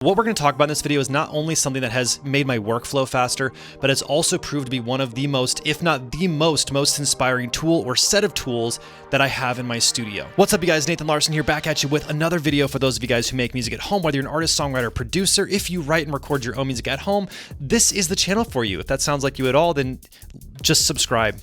What we're going to talk about in this video is not only something that has made my workflow faster, but it's also proved to be one of the most, if not the most inspiring tool or set of tools that I have in my studio. What's up, you guys? Nathan Larsen here, back at you with another video for those of you guys who make music at home, whether you're an artist, songwriter, producer. If you write and record your own music at home, this is the channel for you. If that sounds like you at all, then just subscribe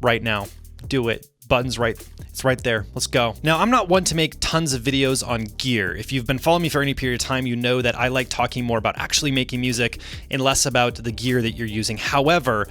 right now. Do it. Button's right. It's right there. Let's go. Now, I'm not one to make tons of videos on gear. If you've been following me for any period of time, you know that I like talking more about actually making music and less about the gear that you're using. However,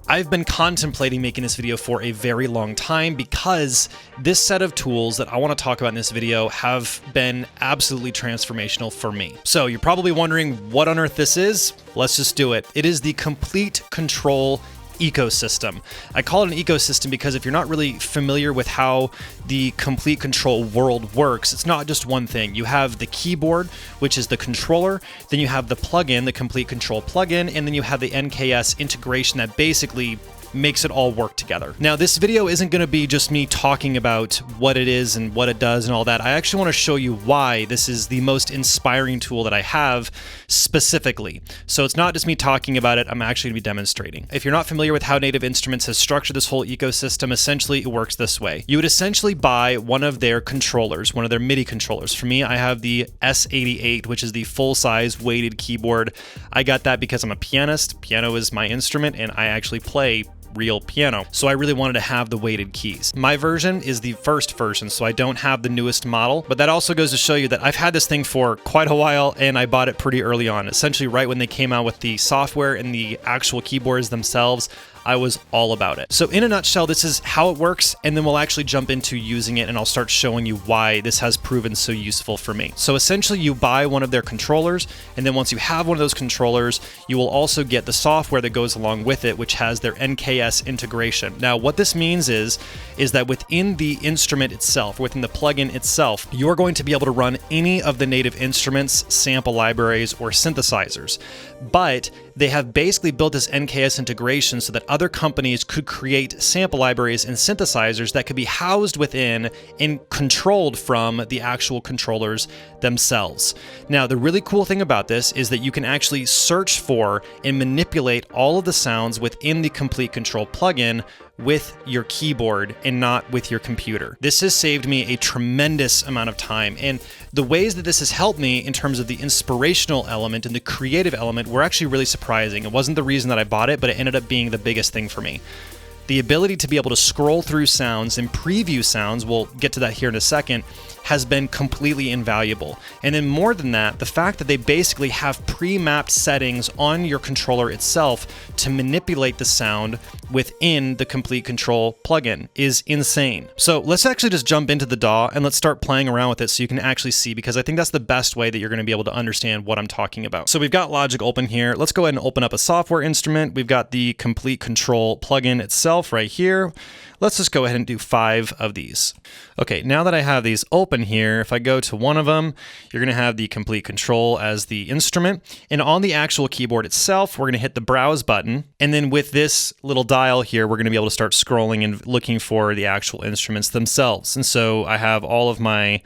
I've been contemplating making this video for a very long time because this set of tools that I want to talk about in this video have been absolutely transformational for me. So you're probably wondering what on earth this is. Let's just do it. It is the Komplete Kontrol ecosystem. I call it an ecosystem because if you're not really familiar with how the Komplete Kontrol world works, it's not just one thing. You have the keyboard, which is the controller, then you have the plugin, the Komplete Kontrol plugin, and then you have the NKS integration that basically makes it all work together. Now, this video isn't going to be just me talking about what it is and what it does and all that. I actually want to show you why this is the most inspiring tool that I have specifically. So it's not just me talking about it, I'm actually going to be demonstrating. If you're not familiar with how Native Instruments has structured this whole ecosystem, essentially it works this way. You would essentially buy one of their controllers, one of their MIDI controllers. For me, I have the S88, which is the full-size weighted keyboard. I got that because I'm a pianist. Piano is my instrument, and I actually play real piano. So I really wanted to have the weighted keys. My version is the first version, so I don't have the newest model, but that also goes to show you that I've had this thing for quite a while and I bought it pretty early on. Essentially right when they came out with the software and the actual keyboards themselves, I was all about it. So in a nutshell, this is how it works, and then we'll actually jump into using it and I'll start showing you why this has proven so useful for me. So essentially you buy one of their controllers, and then once you have one of those controllers, you will also get the software that goes along with it, which has their NKS integration. Now, what this means is that within the instrument itself, within the plugin itself, you're going to be able to run any of the Native Instruments sample libraries or synthesizers. But they have basically built this NKS integration so that other companies could create sample libraries and synthesizers that could be housed within and controlled from the actual controllers themselves. Now, the really cool thing about this is that you can actually search for and manipulate all of the sounds within the Komplete Kontrol plugin with your keyboard and not with your computer. This has saved me a tremendous amount of time, and the ways that this has helped me in terms of the inspirational element and the creative element were actually really surprising. It wasn't the reason that I bought it, but it ended up being the biggest thing for me. The ability to be able to scroll through sounds and preview sounds, we'll get to that here in a second, has been completely invaluable. And then more than that, the fact that they basically have pre-mapped settings on your controller itself to manipulate the sound within the Komplete Kontrol plugin is insane. So let's actually just jump into the DAW and let's start playing around with it so you can actually see, because I think that's the best way that you're going to be able to understand what I'm talking about. So we've got Logic open here. Let's go ahead and open up a software instrument. We've got the Komplete Kontrol plugin itself right here. Let's just go ahead and do 5 of these. Okay, now that I have these open here, if I go to one of them, you're gonna have the Komplete Kontrol as the instrument. And on the actual keyboard itself, we're gonna hit the browse button. And then with this little dial here, we're gonna be able to start scrolling and looking for the actual instruments themselves. And so I have all of my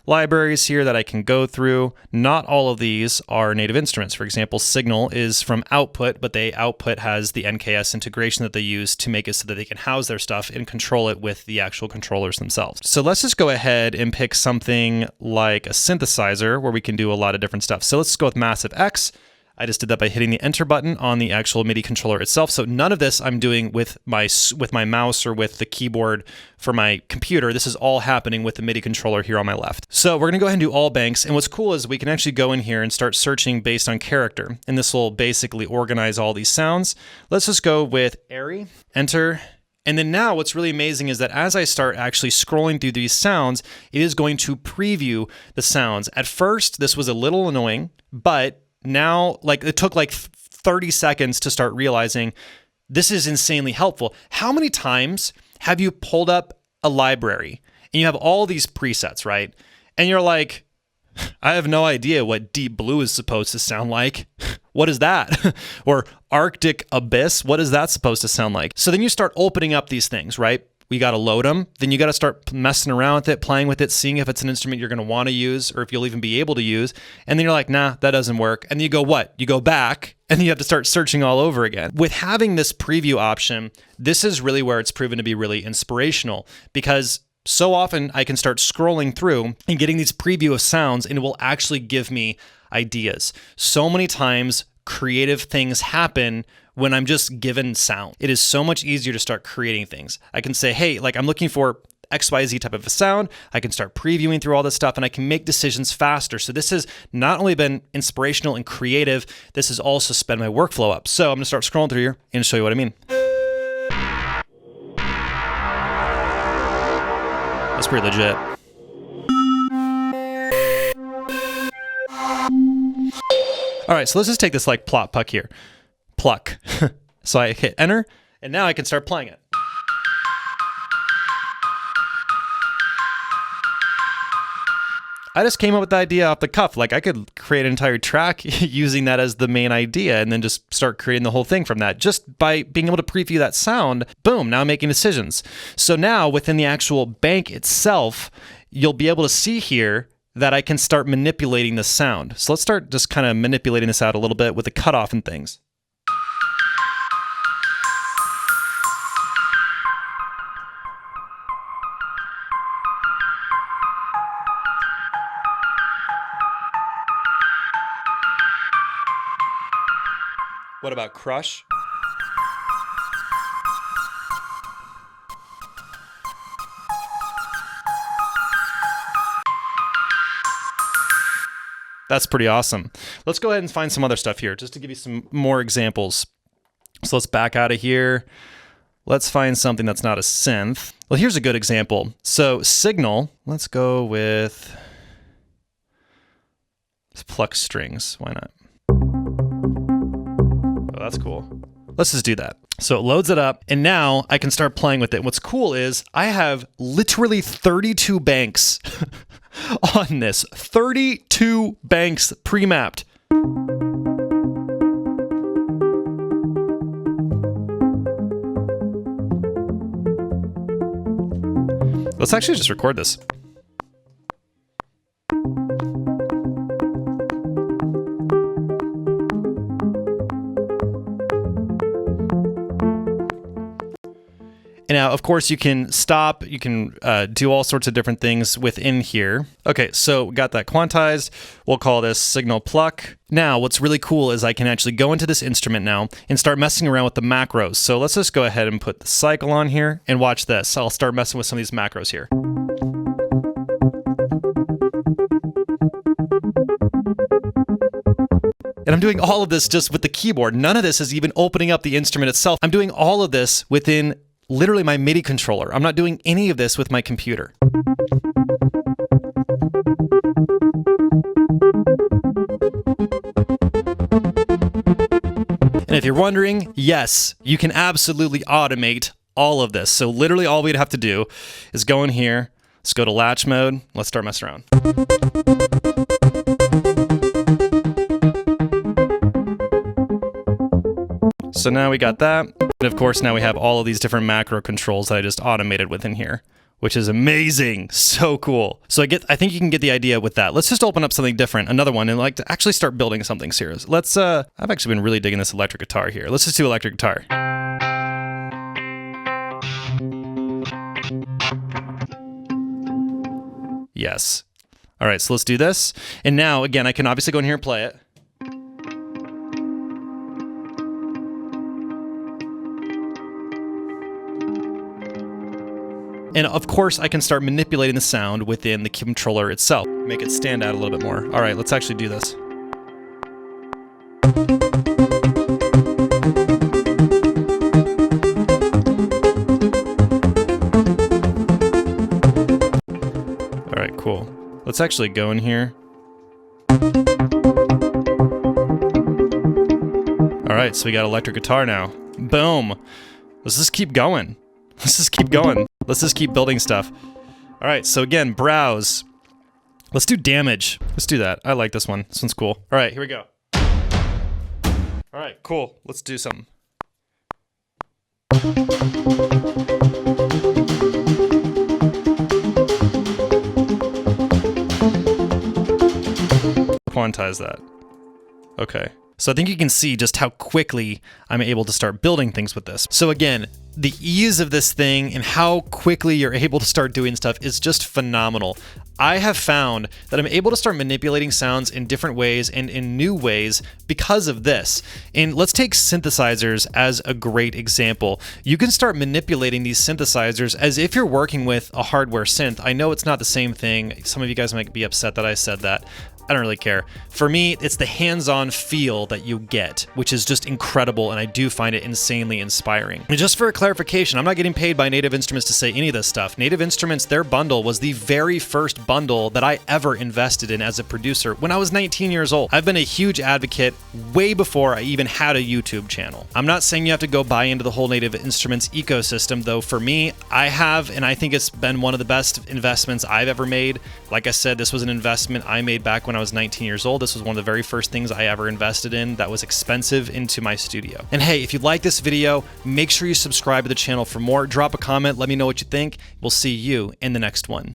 libraries here that I can go through. Not all of these are Native Instruments. For example, Signal is from Output, but Output has the NKS integration that they use to make it so that they can house their stuff and control it with the actual controllers themselves. So let's just go ahead and pick something like a synthesizer where we can do a lot of different stuff. So let's go with Massive X. I just did that by hitting the enter button on the actual MIDI controller itself. So none of this I'm doing with my mouse or with the keyboard for my computer. This is all happening with the MIDI controller here on my left. So we're gonna go ahead and do all banks. And what's cool is we can actually go in here and start searching based on character. And this will basically organize all these sounds. Let's just go with Airy, enter. And then now what's really amazing is that as I start actually scrolling through these sounds, it is going to preview the sounds. At first, this was a little annoying, but now, it took 30 seconds to start realizing this is insanely helpful. How many times have you pulled up a library and you have all these presets, right? And you're like, I have no idea what Deep Blue is supposed to sound like. What is that? Or Arctic Abyss, what is that supposed to sound like? So then you start opening up these things, right? we got to load them. Then you got to start messing around with it, playing with it, seeing if it's an instrument you're going to want to use or if you'll even be able to use. And then you're like, nah, that doesn't work. And then you go, what? You go back and then you have to start searching all over again. With having this preview option, this is really where it's proven to be really inspirational, because so often I can start scrolling through and getting these preview of sounds, and it will actually give me ideas. So many times creative things happen when I'm just given sound. It is so much easier to start creating things. I can say, hey, like I'm looking for XYZ type of a sound. I can start previewing through all this stuff and I can make decisions faster. So this has not only been inspirational and creative, this has also sped my workflow up. So I'm gonna start scrolling through here and show you what I mean. That's pretty legit. All right, so let's just take this like plot puck here. Pluck. So I hit enter, and now I can start playing it. I just came up with the idea off the cuff. Like I could create an entire track using that as the main idea and then just start creating the whole thing from that. Just by being able to preview that sound, boom, now I'm making decisions. So now within the actual bank itself, you'll be able to see here that I can start manipulating the sound. So let's start just kind of manipulating this out a little bit with the cutoff and things. What about crush? That's pretty awesome. Let's go ahead and find some other stuff here just to give you some more examples. So let's back out of here. Let's find something that's not a synth. Well, here's a good example. So signal, let's go with pluck strings. Why not? Oh, that's cool. Let's just do that. So it loads it up, and now I can start playing with it. What's cool is I have literally 32 banks on this. 32 banks pre-mapped. Let's actually just record this. And now, of course, you can stop, you can do all sorts of different things within here. Okay, so we got that quantized. We'll call this signal pluck. Now, what's really cool is I can actually go into this instrument now and start messing around with the macros. So let's just go ahead and put the cycle on here and watch this. I'll start messing with some of these macros here. And I'm doing all of this just with the keyboard. None of this is even opening up the instrument itself. I'm doing all of this within literally my MIDI controller. I'm not doing any of this with my computer. And if you're wondering, yes, you can absolutely automate all of this. So literally all we'd have to do is go in here, let's go to latch mode, let's start messing around. So now we got that. And of course, now we have all of these different macro controls that I just automated within here, which is amazing. So cool. So I think you can get the idea with that. Let's just open up something different, another one, and like to actually start building something serious. Let's, I've actually been really digging this electric guitar here. Let's just do electric guitar. Yes. All right, so let's do this. And now, again, I can obviously go in here and play it. And of course, I can start manipulating the sound within the controller itself. Make it stand out a little bit more. All right, let's actually do this. All right, cool. Let's actually go in here. All right, so we got electric guitar now. Boom. Let's just keep going. Let's just keep going. Let's just keep building stuff. All right, so again, browse. Let's do damage. Let's do that. I like this one. This one's cool. All right, here we go. All right, cool. Let's do something. quantize that. Okay. So I think you can see just how quickly I'm able to start building things with this. So again, the ease of this thing and how quickly you're able to start doing stuff is just phenomenal. I have found that I'm able to start manipulating sounds in different ways and in new ways because of this. And let's take synthesizers as a great example. You can start manipulating these synthesizers as if you're working with a hardware synth. I know it's not the same thing. Some of you guys might be upset that I said that. I don't really care. For me, it's the hands-on feel that you get, which is just incredible, and I do find it insanely inspiring. And just for a clarification, I'm not getting paid by Native Instruments to say any of this stuff. Native Instruments, their bundle was the very first bundle that I ever invested in as a producer when I was 19 years old. I've been a huge advocate way before I even had a YouTube channel. I'm not saying you have to go buy into the whole Native Instruments ecosystem, though for me, I have, and I think it's been one of the best investments I've ever made. Like I said, this was an investment I made back when I was 19 years old. This was one of the very first things I ever invested in that was expensive into my studio. And hey, if you like this video, make sure you subscribe to the channel for more. Drop a comment, let me know what you think. We'll see you in the next one.